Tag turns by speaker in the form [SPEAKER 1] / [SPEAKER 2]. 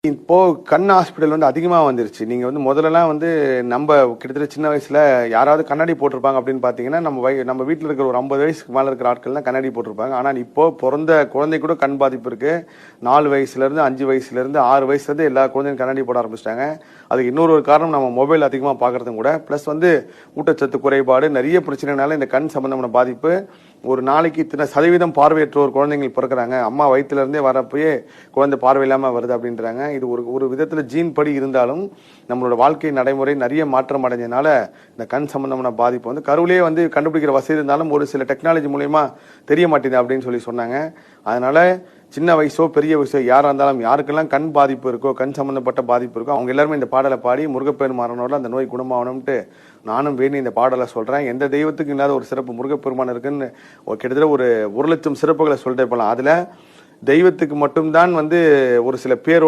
[SPEAKER 1] இப்போ கண் ஹாஸ்பிட்டல் வந்து அதிகமா வந்துருச்சு. நீங்க வந்து முதல்லலாம் வந்து நம்ப கிட்டத்தட்ட சின்ன வயசுல யாராவது கண்ணாடி போட்டிருப்பாங்க அப்படின்னு பார்த்தீங்கன்னா, நம்ம வீட்ல இருக்கிற ஒரு 50 வயசுக்கு மேல இருக்கிற ஆட்கள் தான் கண்ணாடி போட்டிருப்பாங்க. ஆனா இப்போ பொறந்த குழந்தை கூட கண் பாதிப்பு இருக்கு. 4 வயசுலேருந்து 5 வயசுலேருந்து 6 வயசுலேருந்து எல்லா குழந்தையும் கண்ணாடி போட ஆரம்பிச்சிட்டாங்க. அதுக்கு இன்னொரு ஒரு காரணம் நம்ம மொபைல் அதிகமா பார்க்கறதும் கூட. ப்ளஸ் வந்து ஊட்டச்சத்து குறைபாடு, நிறைய பிரச்சனைனால இந்த கண் சம்பந்தமான பாதிப்பு ஒரு நாளைக்கு இத்தனை சதவீதம் பார்வையற்றோர் குழந்தைகள் பிறக்கிறாங்க. அம்மா வயித்துல இருந்தே வரப்பயே குழந்தை பார்வை இல்லாம வருது அப்படின்றாங்க. இது ஒரு ஒரு விதத்துல ஜீன் படி இருந்தாலும் நம்மளோட வாழ்க்கை நடைமுறை நிறைய மாற்றம் அடைஞ்சதுனால இந்த கண் சம்பந்தமான பாதிப்பு வந்து கருவிலேயே வந்து கண்டுபிடிக்கிற வசதி இருந்தாலும் ஒரு சில டெக்னாலஜி மூலியமா தெரிய மாட்டேங்குது அப்படின்னு சொல்லி சொன்னாங்க. அதனால சின்ன வயசோ பெரிய வயசோ யாரா இருந்தாலும் யாருக்கெல்லாம் கண் பாதிப்பு இருக்கோ, கண் சம்பந்தப்பட்ட பாதிப்பு இருக்கோ, அவங்க எல்லாருமே இந்த பாடலை பாடி முருகப்பெருமானோட அந்த நோய் குணமாகணும்ட்டு நானும் வேண்டி இந்த பாடலை சொல்றேன். எந்த தெய்வத்துக்கு இல்லாத ஒரு சிறப்பு முருகப்பெருமான் இருக்குன்னு கிட்டத்தட்ட ஒரு 1,00,000 சிறப்புகளை சொல்லிட்டே போகலாம். அதுல தெய்வத்துக்கு மட்டும்தான் வந்து ஒரு சில பேரோட